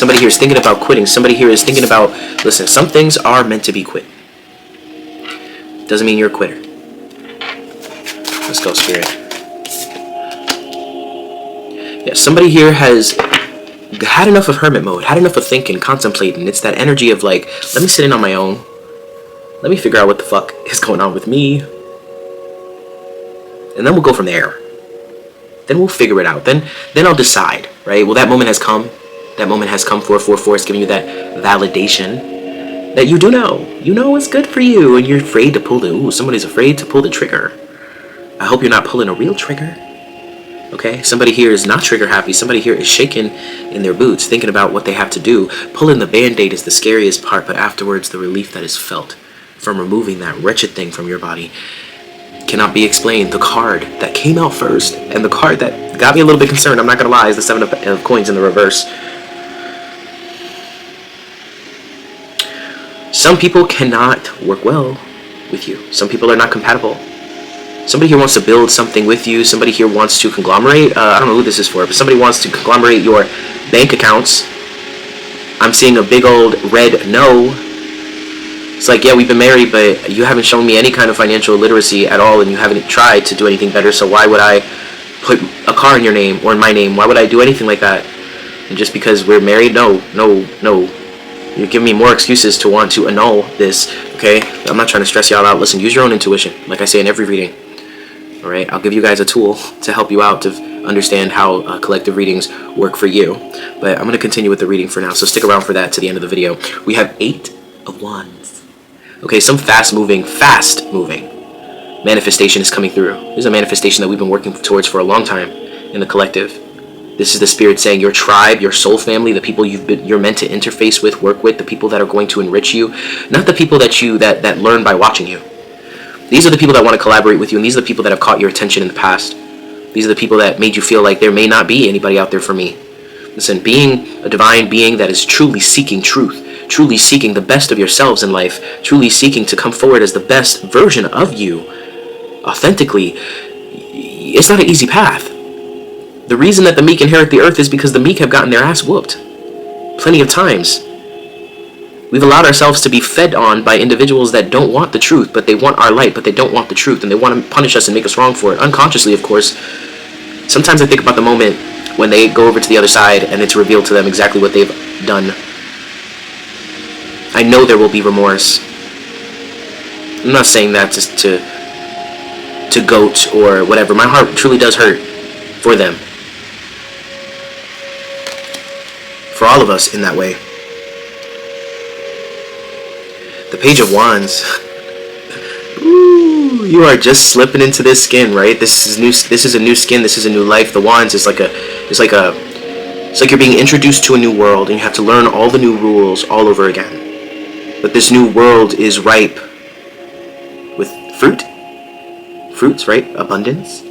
Somebody here is thinking about quitting. Somebody here is thinking about, listen, some things are meant to be quit. Doesn't mean you're a quitter. Let's go, Spirit. Yeah, somebody here has had enough of hermit mode, had enough of thinking, contemplating. It's that energy of like, let me sit in on my own. Let me figure out what the fuck is going on with me. And then we'll go from there. Then we'll figure it out. Then I'll decide, right? Well, that moment has come. That moment has come. 444 is giving you that validation that you do know. You know what's good for you, and you're afraid to pull the, ooh, somebody's afraid to pull the trigger. I hope you're not pulling a real trigger. Okay, somebody here is not trigger happy. Somebody here is shaking in their boots, thinking about what they have to do. Pulling the band-aid is the scariest part, but afterwards the relief that is felt from removing that wretched thing from your body cannot be explained. The card that came out first, and the card that got me a little bit concerned, I'm not gonna lie, is the 7 of coins in the reverse. Some people cannot work well with you. Some people are not compatible. Somebody here wants to build something with you. Somebody here wants to conglomerate. I don't know who this is for, but somebody wants to conglomerate your bank accounts. I'm seeing a big old red no. It's like, yeah, we've been married, but you haven't shown me any kind of financial literacy at all, and you haven't tried to do anything better, so why would I put a car in your name or in my name? Why would I do anything like that? And just because we're married? No. You're giving me more excuses to want to annul this, okay? I'm not trying to stress y'all out. Listen, use your own intuition, like I say in every reading. All right, I'll give you guys a tool to help you out to understand how collective readings work for you. But I'm going to continue with the reading for now, so stick around for that to the end of the video. We have 8 of Wands. Okay, some fast moving manifestation is coming through. This is a manifestation that we've been working towards for a long time in the collective. This is the Spirit saying your tribe, your soul family, the people you're meant to interface with, work with, the people that are going to enrich you, not the people that learn by watching you. These are the people that want to collaborate with you, and these are the people that have caught your attention in the past. These are the people that made you feel like there may not be anybody out there for me. Listen, being a divine being that is truly seeking truth, truly seeking the best of yourselves in life, truly seeking to come forward as the best version of you, authentically, it's not an easy path. The reason that the meek inherit the earth is because the meek have gotten their ass whooped plenty of times. We've allowed ourselves to be fed on by individuals that don't want the truth, but they want our light, but they don't want the truth, and they want to punish us and make us wrong for it, unconsciously, of course. Sometimes I think about the moment when they go over to the other side and it's revealed to them exactly what they've done. I know there will be remorse. I'm not saying that just to goat or whatever. My heart truly does hurt for them. For all of us in that way. The Page of Wands. Ooh, you are just slipping into this skin, right? This is new. This is a new skin. This is a new life. The Wands is like you're being introduced to a new world, and you have to learn all the new rules all over again. But this new world is ripe with fruits, right? Abundance.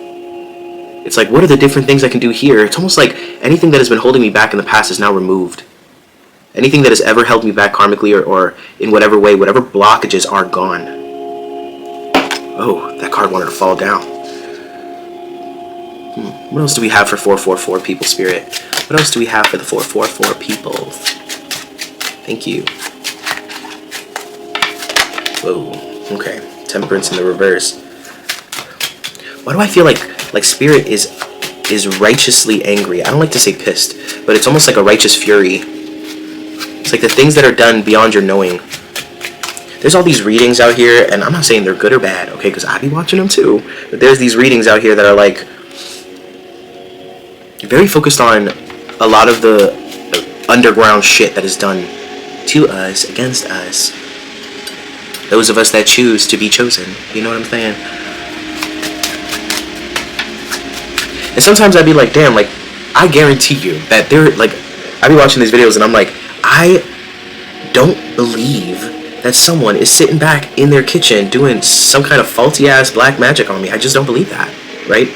It's like, what are the different things I can do here? It's almost like anything that has been holding me back in the past is now removed. Anything that has ever held me back karmically or in whatever way, whatever blockages are gone. Oh, that card wanted to fall down. What else do we have for 444 people, Spirit? What else do we have for the 444 people? Thank you. Whoa, okay. Temperance in the reverse. Why do I feel like Spirit is righteously angry? I don't like to say pissed, but it's almost like a righteous fury. It's like the things that are done beyond your knowing. There's all these readings out here, and I'm not saying they're good or bad, okay, because I be watching them too. But there's these readings out here that are like very focused on a lot of the underground shit that is done to us, against us. Those of us that choose to be chosen. You know what I'm saying? And sometimes I'd be like, damn, like, I guarantee you that they're like, I be watching these videos and I'm like, I don't believe that someone is sitting back in their kitchen doing some kind of faulty ass black magic on me. I just don't believe that, right?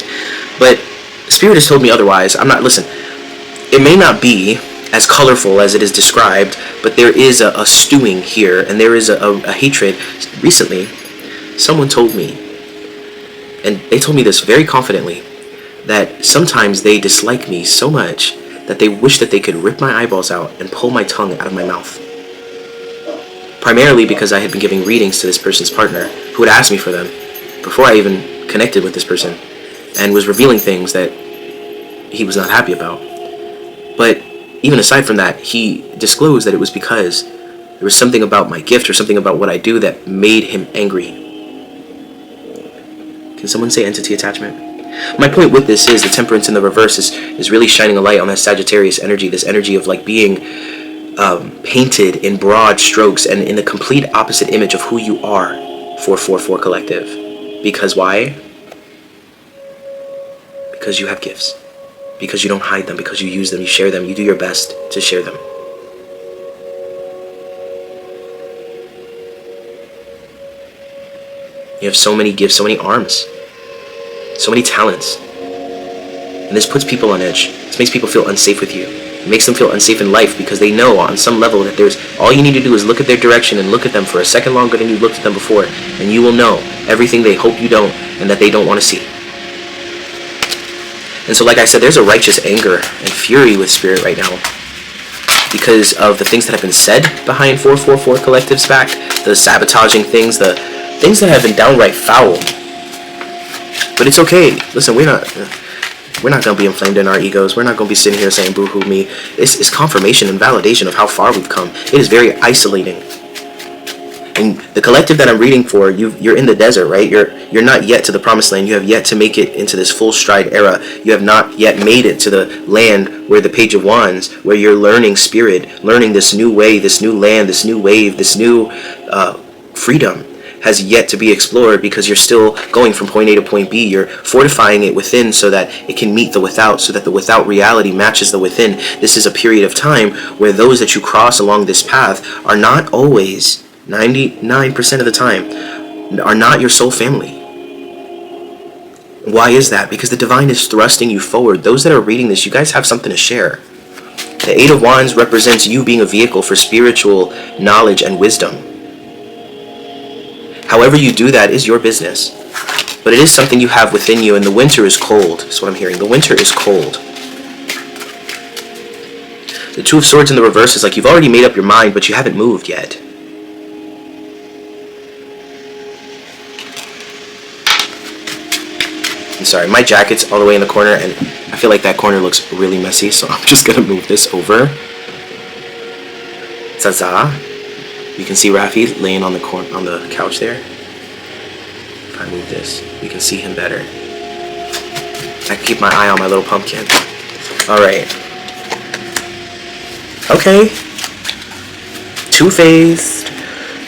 But Spirit has told me otherwise. Listen, it may not be as colorful as it is described, but there is a stewing here, and there is a hatred. Recently, someone told me, and they told me this very confidently, that sometimes they dislike me so much that they wish that they could rip my eyeballs out and pull my tongue out of my mouth. Primarily because I had been giving readings to this person's partner, who had asked me for them before I even connected with this person, and was revealing things that he was not happy about. But even aside from that, he disclosed that it was because there was something about my gift or something about what I do that made him angry. Can someone say entity attachment? My point with this is the temperance in the reverse is really shining a light on that Sagittarius energy, this energy of like being painted in broad strokes and in the complete opposite image of who you are for 4-4 collective. Because why? Because you have gifts. Because you don't hide them, because you use them, you share them, you do your best to share them. You have so many gifts, so many arms, so many talents. And this puts people on edge. This makes people feel unsafe with you. It makes them feel unsafe in life because they know on some level that there's, all you need to do is look at their direction and look at them for a second longer than you looked at them before, and you will know everything they hope you don't and that they don't want to see. And so like I said, there's a righteous anger and fury with Spirit right now because of the things that have been said behind 444 Collective's back, the sabotaging things, the things that have been downright foul. But it's okay. Listen, we're not going to be inflamed in our egos. We're not going to be sitting here saying boo-hoo me. It's confirmation and validation of how far we've come. It is very isolating. And the collective that I'm reading for, you're in the desert, right? You're not yet to the promised land. You have yet to make it into this full stride era. You have not yet made it to the land where the Page of Wands, where you're learning Spirit, learning this new way, this new land, this new wave, this new freedom has yet to be explored because you're still going from point A to point B. You're fortifying it within so that it can meet the without, so that the without reality matches the within. This is a period of time where those that you cross along this path are not always, 99% of the time, are not your soul family. Why is that? Because the divine is thrusting you forward. Those that are reading this, you guys have something to share. The Eight of Wands represents you being a vehicle for spiritual knowledge and wisdom. However you do that is your business. But it is something you have within you, and the winter is cold. That's what I'm hearing. The winter is cold. The Two of Swords in the reverse is like you've already made up your mind, but you haven't moved yet. I'm sorry, my jacket's all the way in the corner, and I feel like that corner looks really messy, so I'm just going to move this over. Zaza. You can see Rafi laying on the couch there. If I move this, you can see him better. I can keep my eye on my little pumpkin. Alright. Okay. Two-faced.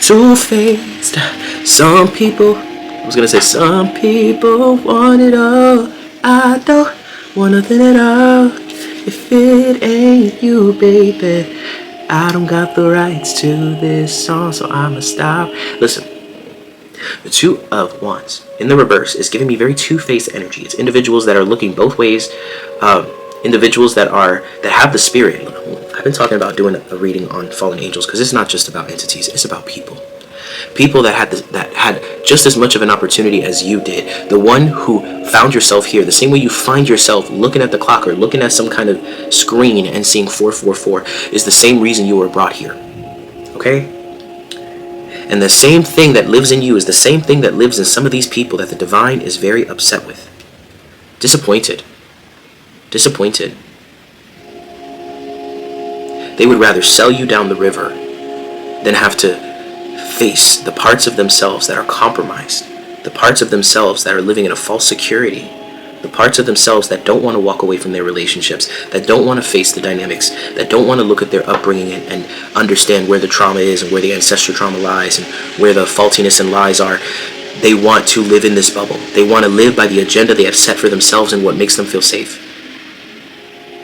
Two-faced. Some people... I was going to say, some people want it all. I don't want nothing at all. If it ain't you, baby, I don't got the rights to this song, so I'ma stop. Listen, the Two of Wands in the reverse is giving me very two-faced energy. It's individuals that are looking both ways, individuals that have the spirit. I've been talking about doing a reading on fallen angels because it's not just about entities, it's about people. People that had just as much of an opportunity as you did. The one who found yourself here, the same way you find yourself looking at the clock or looking at some kind of screen and seeing 444 is the same reason you were brought here. Okay? And the same thing that lives in you is the same thing that lives in some of these people that the divine is very upset with. Disappointed. Disappointed. They would rather sell you down the river than have to face the parts of themselves that are compromised, the parts of themselves that are living in a false security, the parts of themselves that don't want to walk away from their relationships, that don't want to face the dynamics, that don't want to look at their upbringing and understand where the trauma is and where the ancestral trauma lies and where the faultiness and lies are. They want to live in this bubble. They want to live by the agenda they have set for themselves and what makes them feel safe.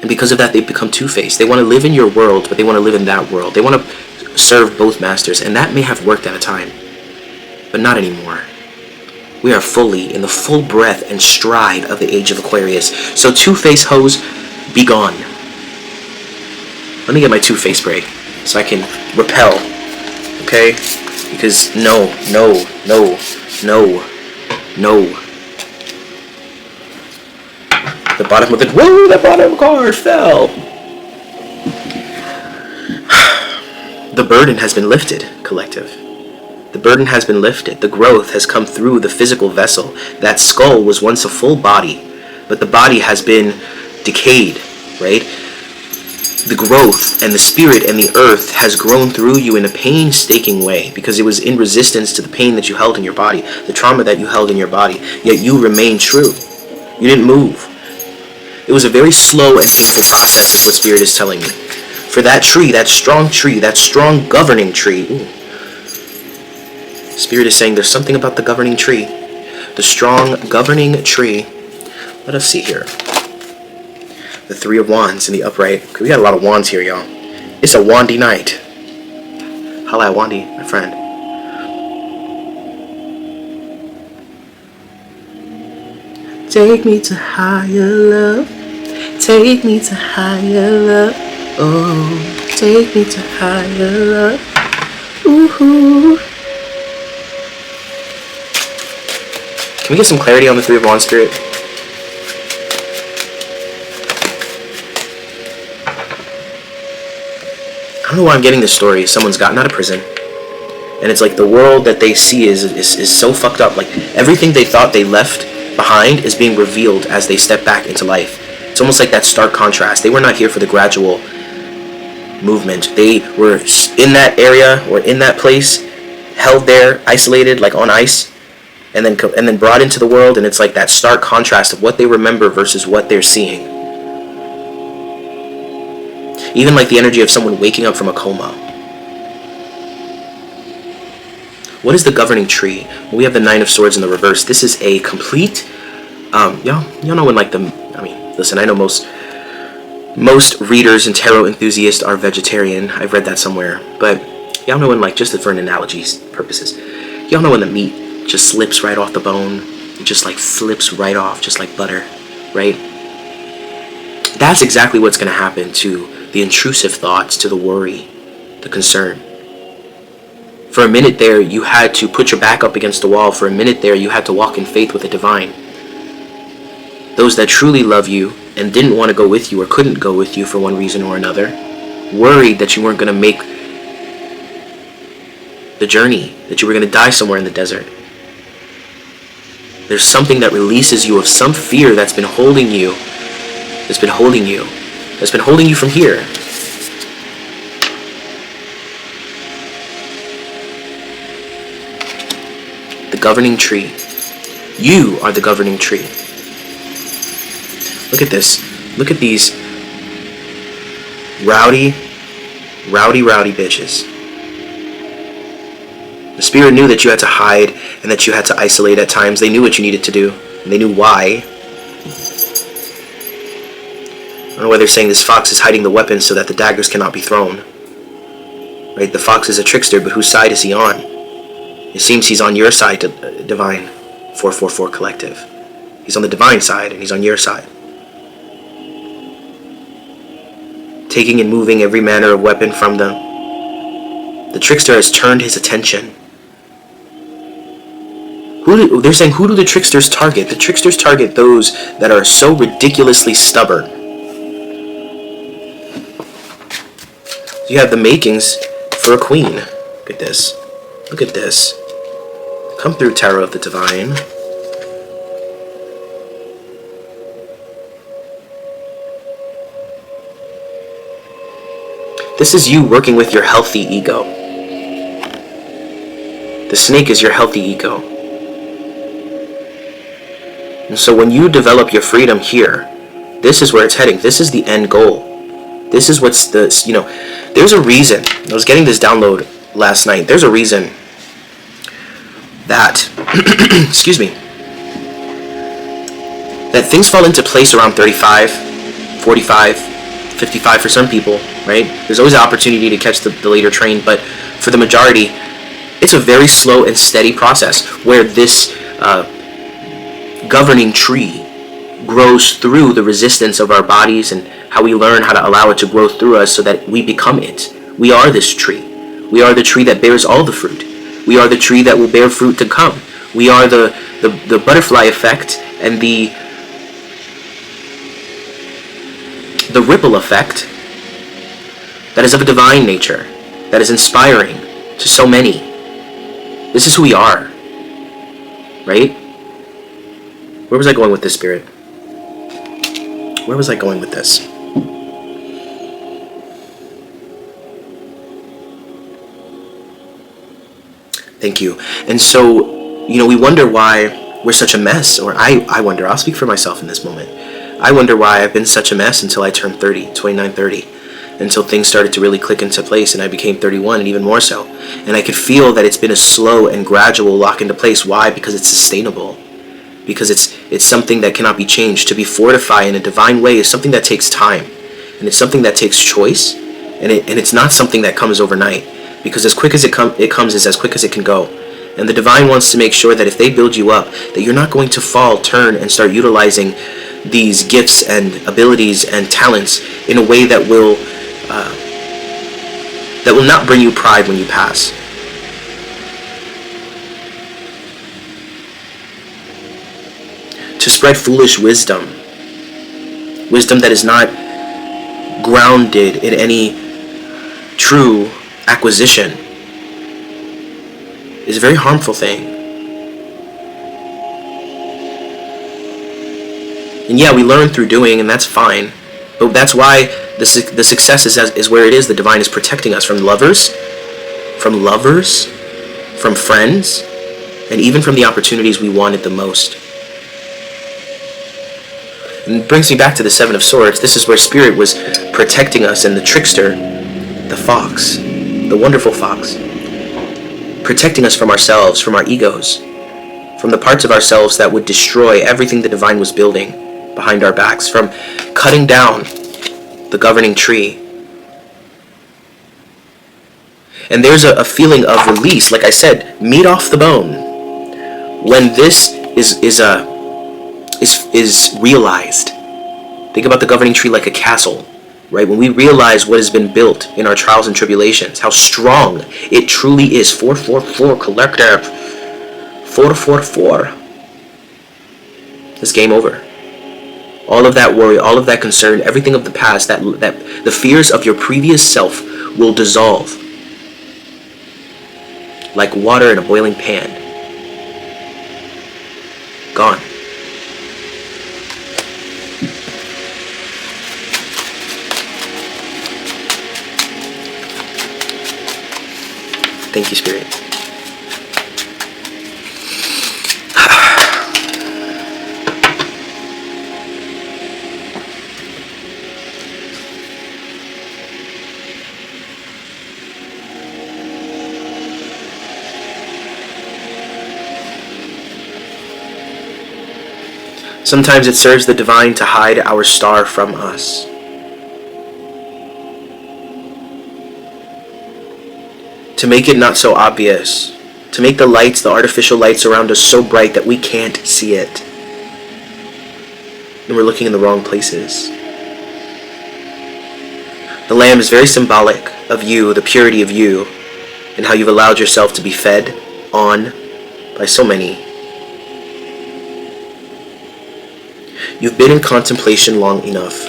And because of that, they become two-faced. They want to live in your world, but they want to live in that world. They want to serve both masters, and that may have worked at a time, but not anymore. We are fully in the full breath and stride of the age of Aquarius. So two-faced hoes, be gone. Let me get my two-face spray so I can repel, okay? Because no. The bottom of it, whoa, that bottom card fell. The burden has been lifted, collective. The burden has been lifted. The growth has come through the physical vessel. That skull was once a full body, but the body has been decayed, right? The growth and the spirit and the earth has grown through you in a painstaking way because it was in resistance to the pain that you held in your body, the trauma that you held in your body, yet you remained true. You didn't move. It was a very slow and painful process is what Spirit is telling me. For that tree, that strong governing tree. Ooh. Spirit is saying there's something about the governing tree. The strong governing tree. Let us see here. The Three of Wands in the upright. We got a lot of wands here, y'all. It's a wandy night. Holla at Wandy, my friend. Take me to higher love. Take me to higher love. Oh, take me to higher love. Ooh. Can we get some clarity on the Three of Wands, Spirit? I don't know why I'm getting this story. Someone's gotten out of prison, and it's like the world that they see is so fucked up. Like everything they thought they left behind is being revealed as they step back into life. It's almost like that stark contrast. They were not here for the gradual movement. They were in that area or in that place, held there, isolated, like on ice, and then brought into the world. And it's like that stark contrast of what they remember versus what they're seeing. Even like the energy of someone waking up from a coma. What is the governing tree? Well, we have the Nine of Swords in the reverse. This is a complete, y'all know when like listen, I know most readers and tarot enthusiasts are vegetarian. I've read that somewhere. But y'all know when, like, just for an analogy's purposes, y'all know when the meat just slips right off the bone. It just like slips right off, just like butter, right? That's exactly what's going to happen to the intrusive thoughts, to the worry, the concern. For a minute there, you had to put your back up against the wall. For a minute there, you had to walk in faith with the divine. Those that truly love you and didn't want to go with you or couldn't go with you for one reason or another, worried that you weren't going to make the journey, that you were going to die somewhere in the desert. There's something that releases you of some fear that's been holding you, that's been holding you from here. The governing tree. You are the governing tree. Look at this. Look at these rowdy bitches. The spirit knew that you had to hide and that you had to isolate at times. They knew what you needed to do, and they knew why. I don't know why they're saying this fox is hiding the weapons so that the daggers cannot be thrown. Right? The fox is a trickster, but whose side is he on? It seems he's on your side, divine. 444 collective. He's on the divine side, and he's on your side. Taking and moving every manner of weapon from them. The trickster has turned his attention. They're saying, who do the tricksters target? The tricksters target those that are so ridiculously stubborn. You have the makings for a queen. Look at this. Look at this. Come through, Tarot of the Divine. This is you working with your healthy ego. The snake is your healthy ego. And so when you develop your freedom here, this is where it's heading. This is the end goal. This is what's the, there's a reason. I was getting this download last night. There's a reason that, excuse me, that things fall into place around 35, 45, 55 for some people, right? There's always an opportunity to catch the later train, but for the majority, it's a very slow and steady process where this governing tree grows through the resistance of our bodies and how we learn how to allow it to grow through us so that we become it. We are this tree. We are the tree that bears all the fruit. We are the tree that will bear fruit to come. We are the butterfly effect and the ripple effect that is of a divine nature. that is inspiring to so many. This is who we are, right? Where was I going with this, Spirit? Where was I going with this? Thank you. And so, we wonder why we're such a mess, or I wonder, I'll speak for myself in this moment. I wonder why I've been such a mess until I turned 29, 30, until things started to really click into place and I became 31 and even more so. And I could feel that it's been a slow and gradual lock into place. Why? Because it's sustainable. Because it's something that cannot be changed. To be fortified in a divine way is something that takes time. And it's something that takes choice. And it's not something that comes overnight. Because as quick as it comes is as quick as it can go. And the divine wants to make sure that if they build you up, that you're not going to fall, turn, and start utilizing these gifts and abilities and talents in a way that will not bring you pride when you pass. To spread foolish wisdom that is not grounded in any true acquisition, is a very harmful thing. And yeah, we learn through doing, and that's fine. But that's why the success is where it is. The divine is protecting us from lovers, from friends, and even from the opportunities we wanted the most. And it brings me back to the Seven of Swords. This is where Spirit was protecting us, and the trickster, the fox, the wonderful fox, protecting us from ourselves, from our egos, from the parts of ourselves that would destroy everything the divine was building behind our backs, from cutting down the governing tree. And there's a feeling of release, like I said, meat off the bone, when this is realized. Think about the governing tree like a castle, right? When we realize what has been built in our trials and tribulations, how strong it truly is. 444 collective. 444. It's game over. All of that worry, all of that concern, everything of the past, that the fears of your previous self will dissolve like water in a boiling pan. Gone. Thank you, Spirit. Sometimes it serves the divine to hide our star from us. To make it not so obvious. To make the lights, the artificial lights around us so bright that we can't see it. And we're looking in the wrong places. The lamb is very symbolic of you, the purity of you, and how you've allowed yourself to be fed on by so many. You've been in contemplation long enough.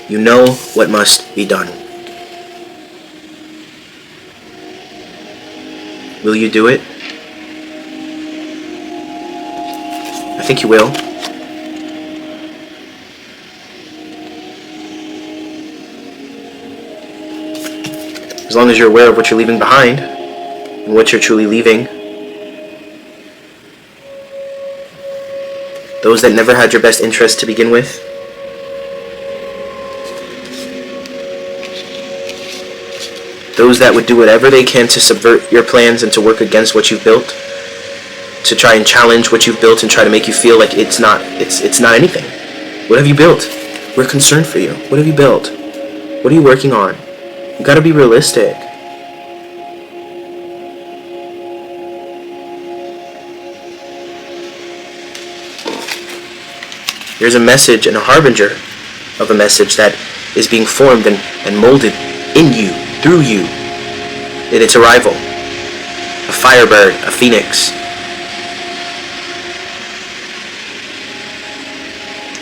You know what must be done. Will you do it? I think you will. As long as you're aware of what you're leaving behind and what you're truly leaving. Those that never had your best interest to begin with. Those that would do whatever they can to subvert your plans and to work against what you've built. To try and challenge what you've built and try to make you feel like it's not anything. What have you built? We're concerned for you. What have you built? What are you working on? You gotta be realistic. There's a message and a harbinger of a message that is being formed and molded in you, through you, in its arrival. A firebird, a phoenix.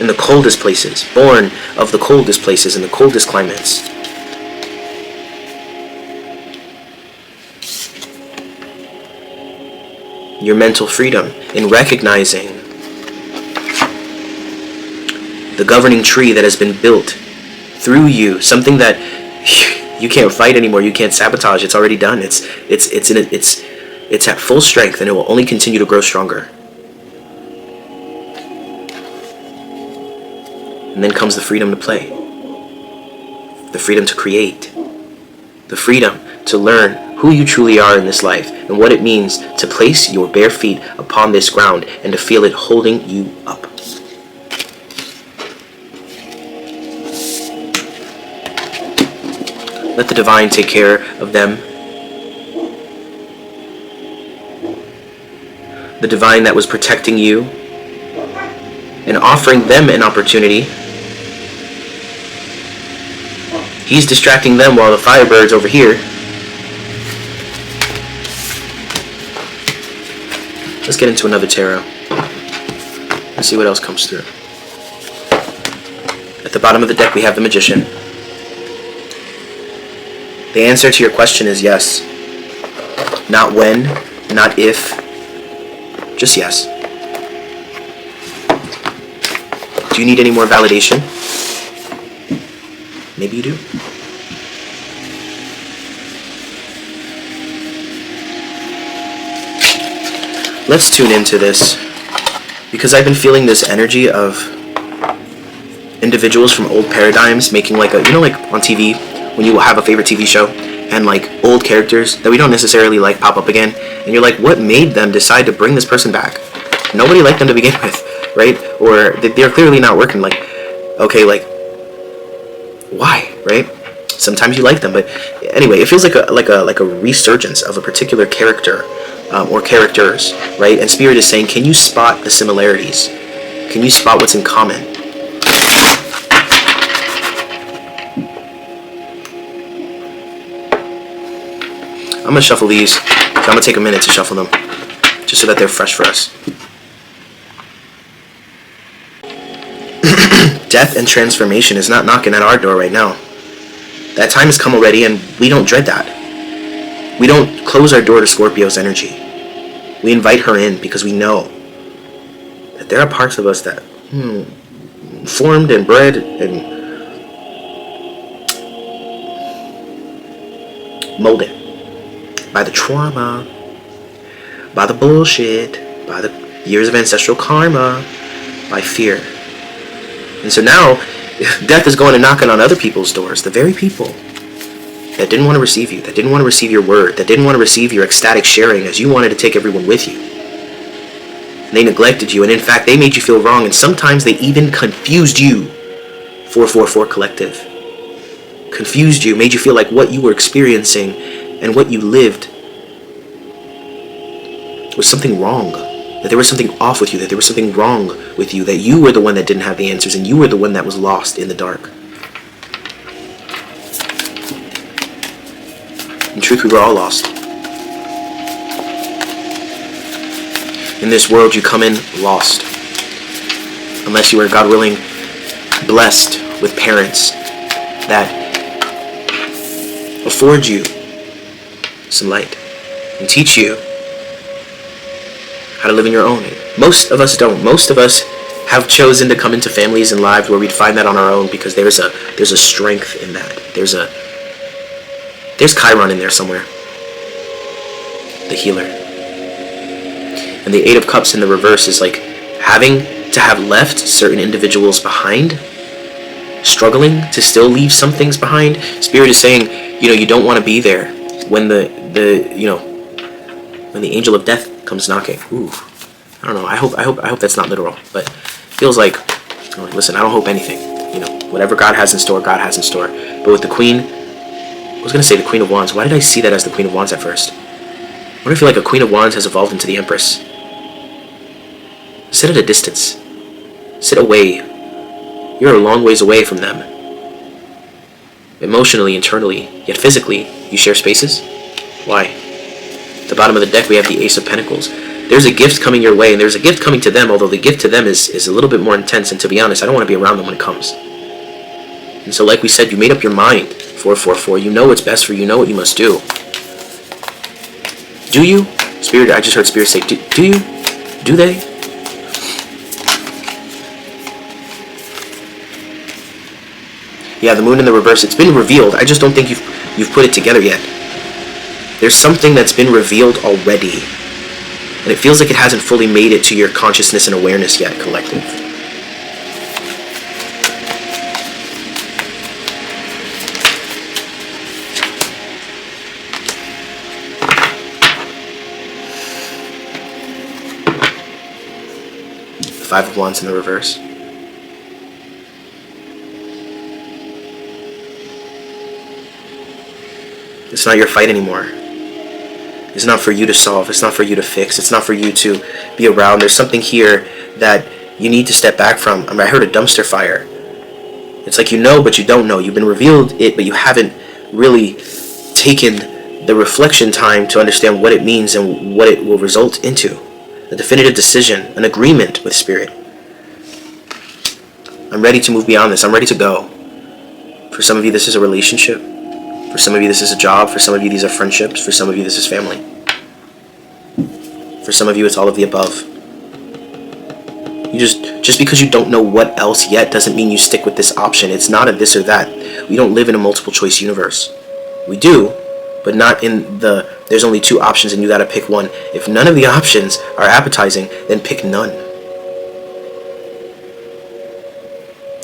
In the coldest places, born of the coldest places, in the coldest climates. your mental freedom in recognizing the governing tree that has been built through you, something that you can't fight anymore, you can't sabotage. It's already done. It's at full strength, and it will only continue to grow stronger. And then comes the freedom to play, the freedom to create, the freedom to learn who you truly are in this life and what it means to place your bare feet upon this ground and to feel it holding you up. Let the divine take care of them. The divine that was protecting you and offering them an opportunity. He's distracting them while the firebird's over here. Let's get into another tarot. Let's see what else comes through. At the bottom of the deck we have the Magician. The answer to your question is yes. Not when, not if, just yes. Do you need any more validation? Maybe you do. Let's tune into this, because I've been feeling this energy of individuals from old paradigms making like a, like on TV, when you have a favorite TV show and like old characters that we don't necessarily like pop up again, and you're like, what made them decide to bring this person back? Nobody liked them to begin with, right? Or they're clearly not working. Like, okay, like, why, right? Sometimes you like them, but anyway, it feels like a resurgence of a particular character or characters, right? And Spirit is saying, can you spot the similarities? Can you spot what's in common? I'm going to shuffle these, so I'm going to take a minute to shuffle them, just so that they're fresh for us. Death and transformation is not knocking at our door right now. That time has come already, and we don't dread that. We don't close our door to Scorpio's energy. We invite her in because we know that there are parts of us that formed and bred and molded by the trauma, by the bullshit, by the years of ancestral karma, by fear. And so now, death is going and knocking on other people's doors, the very people that didn't want to receive you, that didn't want to receive your word, that didn't want to receive your ecstatic sharing as you wanted to take everyone with you. And they neglected you, and in fact, they made you feel wrong, and sometimes they even confused you. 444 Collective. Confused you, made you feel like what you were experiencing and what you lived was something wrong, that there was something off with you, that there was something wrong with you, that you were the one that didn't have the answers and you were the one that was lost in the dark. In truth, we were all lost. In this world, you come in lost, unless you are, God willing, blessed with parents that afford you some light and teach you how to live in your own. Most of us don't. Most of us have chosen to come into families and lives where we'd find that on our own, because there's a strength in that. There's Chiron in there somewhere, the healer. And the Eight of Cups in the reverse is like having to have left certain individuals behind, struggling to still leave some things behind. Spirit is saying, you don't want to be there when when the angel of death comes knocking. Ooh, I don't know. I hope that's not literal, but it feels like, listen, I don't hope anything. Whatever God has in store, God has in store. But with the Queen, I was gonna say the Queen of Wands. Why did I see that as the Queen of Wands at first? What do I feel like a Queen of Wands has evolved into the Empress? Sit at a distance. Sit away. You're a long ways away from them. Emotionally, internally, yet physically, you share spaces. Why? At the bottom of the deck, we have the Ace of Pentacles. There's a gift coming your way, and there's a gift coming to them, although the gift to them is a little bit more intense, and to be honest, I don't want to be around them when it comes. And so, like we said, you made up your mind, 444. You know what's best for you. You know what you must do. Do you? Spirit, I just heard Spirit say, do you? Do they? Yeah, the moon in the reverse, it's been revealed. I just don't think you've put it together yet. There's something that's been revealed already. And it feels like it hasn't fully made it to your consciousness and awareness yet, collective. The Five of Wands in the reverse. It's not your fight anymore. It's not for you to solve. It's not for you to fix. It's not for you to be around. There's something here that you need to step back from. I mean, I heard a dumpster fire. It's like you know, but you don't know. You've been revealed it, but you haven't really taken the reflection time to understand what it means and what it will result into. A definitive decision, an agreement with Spirit. I'm ready to move beyond this. I'm ready to go. For some of you, this is a relationship. For some of you, this is a job. For some of you, these are friendships. For some of you, this is family. For some of you, it's all of the above. You just because you don't know what else yet doesn't mean you stick with this option. It's not a this or that. We don't live in a multiple choice universe. We do, but not in the there's only two options and you gotta pick one. If none of the options are appetizing, then pick none.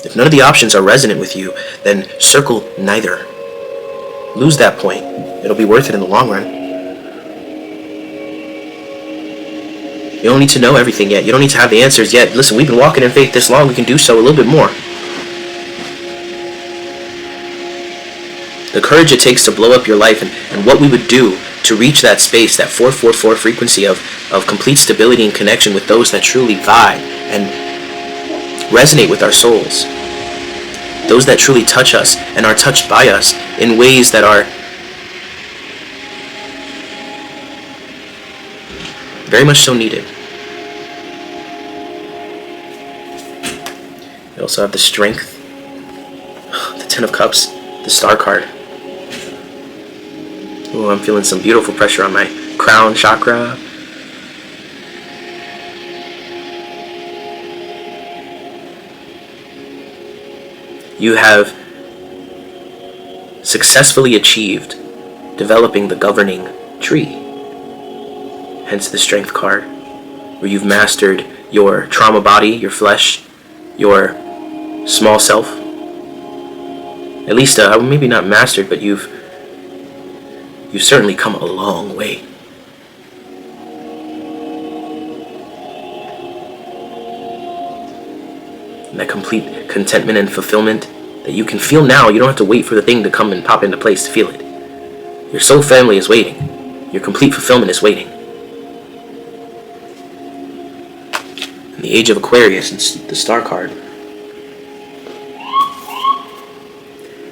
If none of the options are resonant with you, then circle neither. Lose that point. It'll be worth it in the long run. You don't need to know everything yet. You don't need to have the answers yet. Listen, we've been walking in faith this long. We can do so a little bit more. The courage it takes to blow up your life and what we would do to reach that space, that 444 frequency of complete stability and connection with those that truly vibe and resonate with our souls. Those that truly touch us and are touched by us in ways that are very much so needed. We also have the Strength, the Ten of Cups, the Star card. Oh, I'm feeling some beautiful pressure on my crown chakra. You have successfully achieved developing the governing tree. Hence the Strength card, where you've mastered your trauma body, your flesh, your small self. At least, maybe not mastered, but you've certainly come a long way. And that complete contentment and fulfillment that you can feel now. You don't have to wait for the thing to come and pop into place to feel it. Your soul family is waiting. Your complete fulfillment is waiting. In the age of Aquarius, it's the Star card.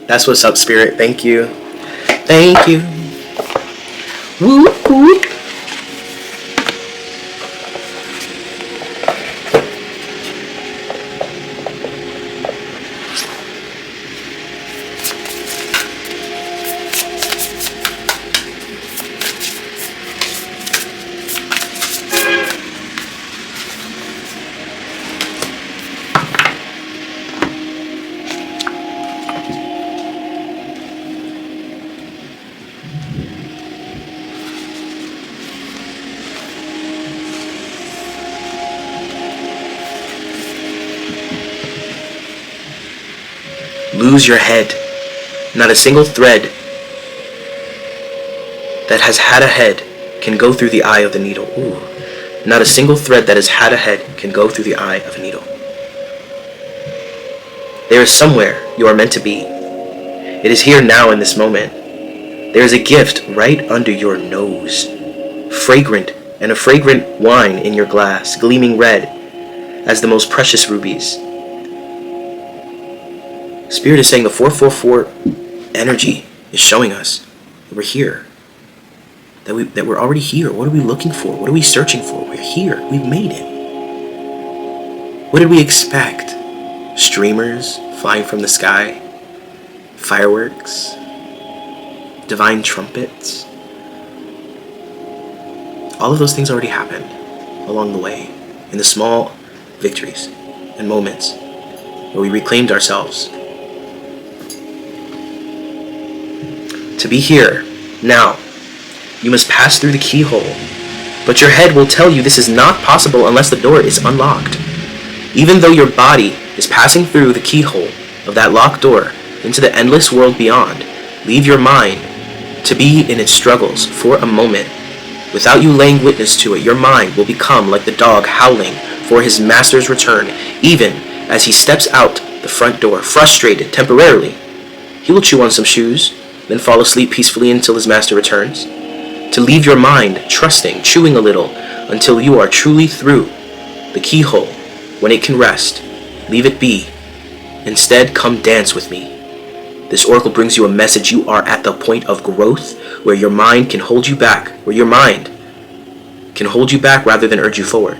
That's what's up, Spirit. Thank you. Thank you. Whoop, whoop. Lose your head. Not a single thread that has had a head can go through the eye of the needle. Ooh. Not a single thread that has had a head can go through the eye of a needle. There is somewhere you are meant to be. It is here now in this moment. There is a gift right under your nose. Fragrant, and a fragrant wine in your glass, gleaming red as the most precious rubies. Spirit is saying the 444 energy is showing us that we're here. That we're already here. What are we looking for? What are we searching for? We're here. We've made it. What did we expect? Streamers flying from the sky? Fireworks? Divine trumpets? All of those things already happened along the way, in the small victories and moments where we reclaimed ourselves. To be here, now, you must pass through the keyhole, but your head will tell you this is not possible unless the door is unlocked. Even though your body is passing through the keyhole of that locked door into the endless world beyond, leave your mind to be in its struggles for a moment. Without you laying witness to it, your mind will become like the dog howling for his master's return, even as he steps out the front door, frustrated temporarily. He will chew on some shoes, then fall asleep peacefully until his master returns. To leave your mind trusting, chewing a little, until you are truly through the keyhole. When it can rest, leave it be. Instead, come dance with me. This oracle brings you a message. You are at the point of growth where your mind can hold you back, rather than urge you forward.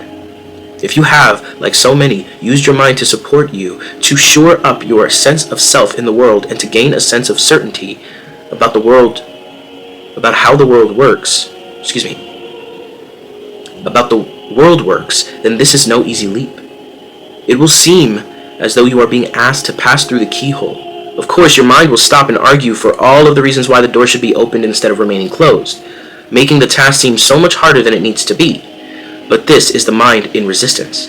If you have, like so many, used your mind to support you, to shore up your sense of self in the world, and to gain a sense of certainty about the world, about how the world works, then this is no easy leap. It will seem as though you are being asked to pass through the keyhole. Of course, your mind will stop and argue for all of the reasons why the door should be opened instead of remaining closed, making the task seem so much harder than it needs to be. But this is the mind in resistance.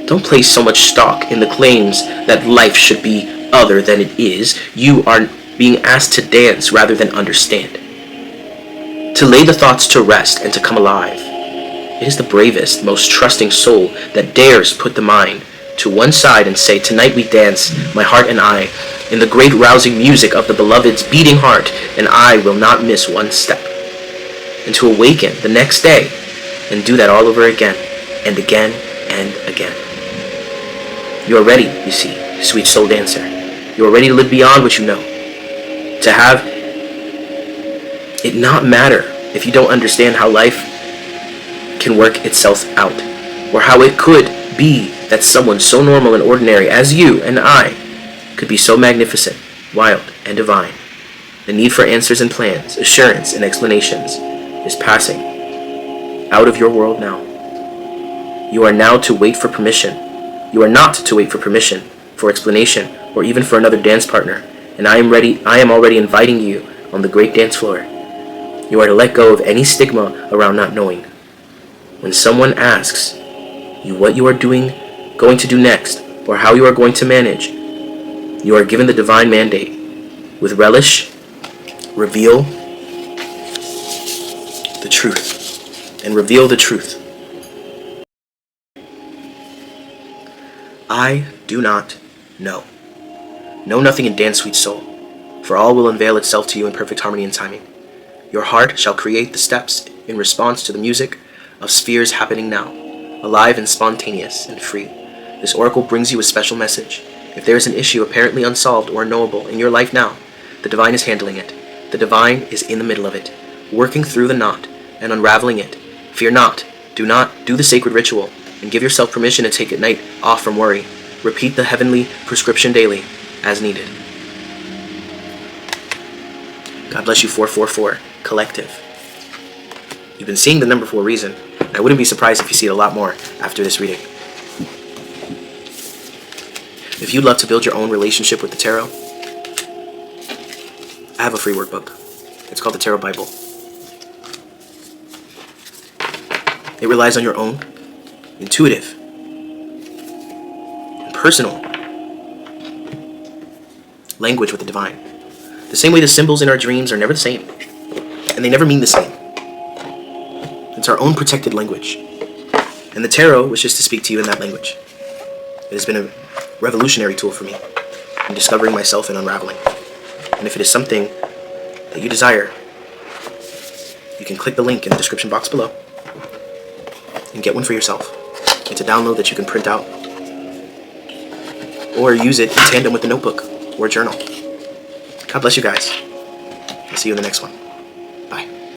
Don't place so much stock in the claims that life should be other than it is. You are being asked to dance rather than understand. To lay the thoughts to rest and to come alive. It is the bravest, most trusting soul that dares put the mind to one side and say, tonight we dance, my heart and I, in the great rousing music of the beloved's beating heart, and I will not miss one step. And to awaken the next day and do that all over again and again and again. You are ready, you see, sweet soul dancer. You are ready to live beyond what you know. To have it not matter if you don't understand how life can work itself out, or how it could be that someone so normal and ordinary as you and I could be so magnificent, wild, and divine. The need for answers and plans, assurance and explanations is passing out of your world now. You are now to wait for permission. You are not to wait for permission, for explanation, or even for another dance partner. And I am already inviting you on the great dance floor. You are to let go of any stigma around not knowing. When someone asks you what you are going to do next, or how you are going to manage, you are given the divine mandate. With relish, reveal the truth, and reveal the truth. I do not know. Know nothing and dance, sweet soul, for all will unveil itself to you in perfect harmony and timing. Your heart shall create the steps in response to the music of spheres happening now, alive and spontaneous and free. This oracle brings you a special message. If there is an issue apparently unsolved or unknowable in your life now, the divine is handling it. The divine is in the middle of it, working through the knot and unraveling it. Fear not. Do the sacred ritual and give yourself permission to take a night off from worry. Repeat the heavenly prescription daily as needed. God bless you, 444 Collective. You've been seeing the number for a reason, and I wouldn't be surprised if you see it a lot more after this reading. If you'd love to build your own relationship with the tarot, I have a free workbook. It's called the Tarot Bible. It relies on your own intuitive and personal language with the divine. The same way the symbols in our dreams are never the same, and they never mean the same. It's our own protected language, and the tarot wishes to speak to you in that language. It has been a revolutionary tool for me in discovering myself and unraveling. And if it is something that you desire, you can click the link in the description box below and get one for yourself. It's a download that you can print out or use it in tandem with a notebook or a journal. God bless you guys. I'll see you in the next one.